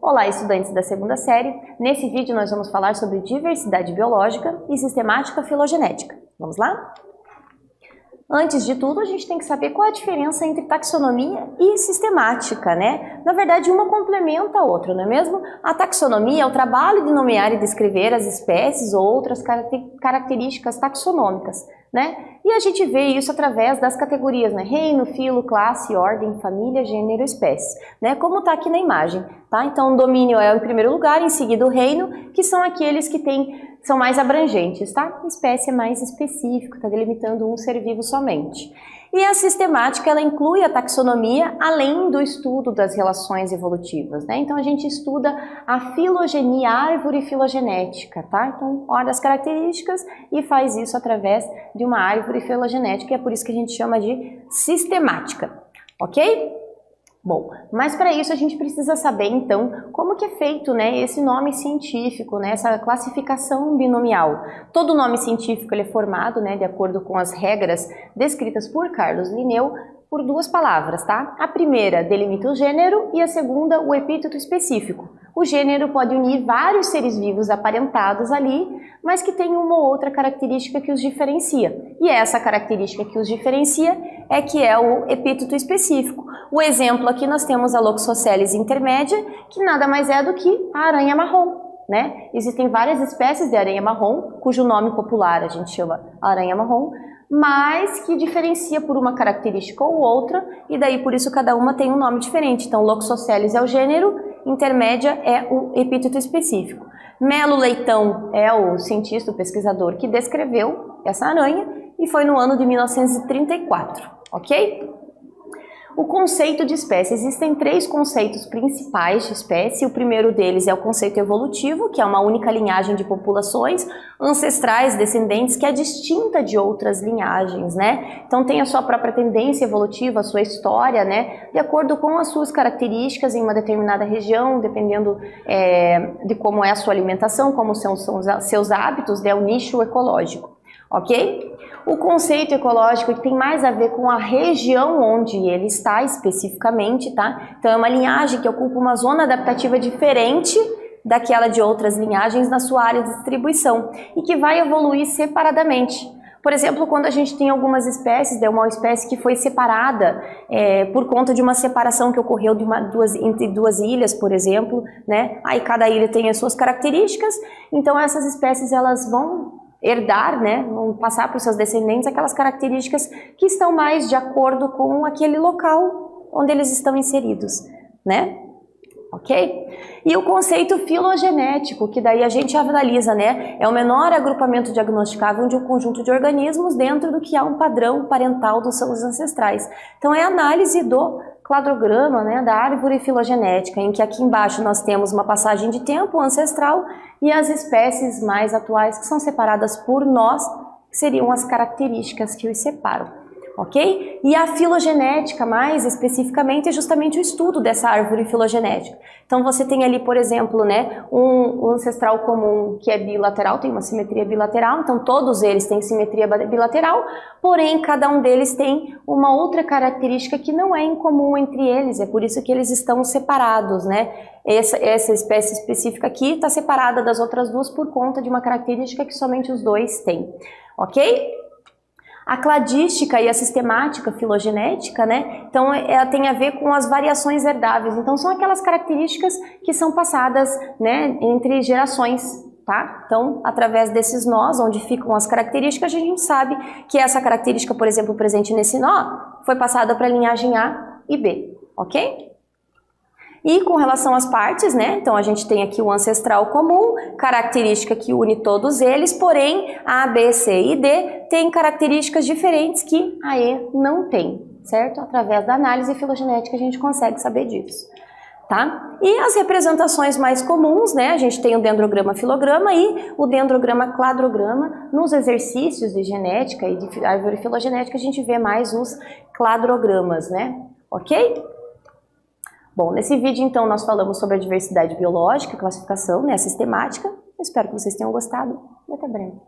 Olá, estudantes da segunda série. Nesse vídeo nós vamos falar sobre diversidade biológica e sistemática filogenética. Vamos lá? Antes de tudo, a gente tem que saber qual é a diferença entre taxonomia e sistemática, né? Na verdade, uma complementa a outra, não é mesmo? A taxonomia é o trabalho de nomear e descrever as espécies ou outras características taxonômicas, né? E a gente vê isso através das categorias, né? Reino, filo, classe, ordem, família, gênero, espécie, né? Como está aqui na imagem, tá? Então, o domínio é em primeiro lugar, em seguida o reino, que são aqueles que são mais abrangentes, tá? Espécie é mais específico, está delimitando um ser vivo somente. E a sistemática, ela inclui a taxonomia, além do estudo das relações evolutivas, né? Então, a gente estuda a filogenia, a árvore filogenética, tá? Então, olha as características e faz isso através de uma árvore filogenética, e é por isso que a gente chama de sistemática, ok? Bom, mas para isso a gente precisa saber, então, como que é feito, né, esse nome científico, né, essa classificação binomial. Todo nome científico ele é formado, né, de acordo com as regras descritas por Carlos Linneu, por duas palavras, tá? A primeira delimita o gênero e a segunda o epíteto específico. O gênero pode unir vários seres vivos aparentados ali, mas que tem uma ou outra característica que os diferencia. E essa característica que os diferencia é que é o epíteto específico. O exemplo aqui nós temos a Loxosceles intermédia, que nada mais é do que a aranha marrom, né? Existem várias espécies de aranha marrom, cujo nome popular a gente chama aranha marrom, mas que diferencia por uma característica ou outra, e daí por isso cada uma tem um nome diferente. Então, Loxosceles é o gênero, intermédia é o epíteto específico. Melo Leitão é o cientista, o pesquisador que descreveu essa aranha, e foi no ano de 1934, ok? O conceito de espécie. Existem três conceitos principais de espécie. O primeiro deles é o conceito evolutivo, que é uma única linhagem de populações ancestrais, descendentes, que é distinta de outras linhagens, né? Então tem a sua própria tendência evolutiva, a sua história, né? De acordo com as suas características em uma determinada região, dependendo de como é a sua alimentação, como são seus hábitos, né? O nicho ecológico, ok? O conceito ecológico tem mais a ver com a região onde ele está especificamente, tá? Então é uma linhagem que ocupa uma zona adaptativa diferente daquela de outras linhagens na sua área de distribuição e que vai evoluir separadamente. Por exemplo, quando a gente tem algumas espécies, uma espécie que foi separada por conta de uma separação que ocorreu entre duas ilhas, por exemplo, né? Aí cada ilha tem as suas características, então essas espécies elas vão herdar, né, vão passar para os seus descendentes aquelas características que estão mais de acordo com aquele local onde eles estão inseridos, né? Ok? E o conceito filogenético, que daí a gente analisa, né, é o menor agrupamento diagnosticável de um conjunto de organismos dentro do que há um padrão parental dos seus ancestrais. Então é a análise do cladograma, né, da árvore filogenética, em que aqui embaixo nós temos uma passagem de tempo ancestral e as espécies mais atuais que são separadas por nós, que seriam as características que os separam. Ok? E a filogenética, mais especificamente, é justamente o estudo dessa árvore filogenética. Então você tem ali, por exemplo, né, um ancestral comum que é bilateral, tem uma simetria bilateral, então todos eles têm simetria bilateral, porém cada um deles tem uma outra característica que não é incomum entre eles, é por isso que eles estão separados, né? Essa espécie específica aqui está separada das outras duas por conta de uma característica que somente os dois têm, ok? A cladística e a sistemática filogenética, né? Então ela tem a ver com as variações herdáveis. Então são aquelas características que são passadas, né, entre gerações, tá? Então através desses nós, onde ficam as características, a gente sabe que essa característica, por exemplo, presente nesse nó, foi passada para a linhagem A e B, ok? E com relação às partes, né, então a gente tem aqui o ancestral comum, característica que une todos eles, porém A, B, C e D têm características diferentes que a E não tem, certo? Através da análise filogenética a gente consegue saber disso, tá? E as representações mais comuns, né, a gente tem o dendrograma filograma e o dendrograma cladograma. Nos exercícios de genética e de árvore filogenética a gente vê mais os cladrogramas, né, ok? Bom, nesse vídeo então nós falamos sobre a diversidade biológica, classificação, né, a sistemática. Eu espero que vocês tenham gostado e até breve.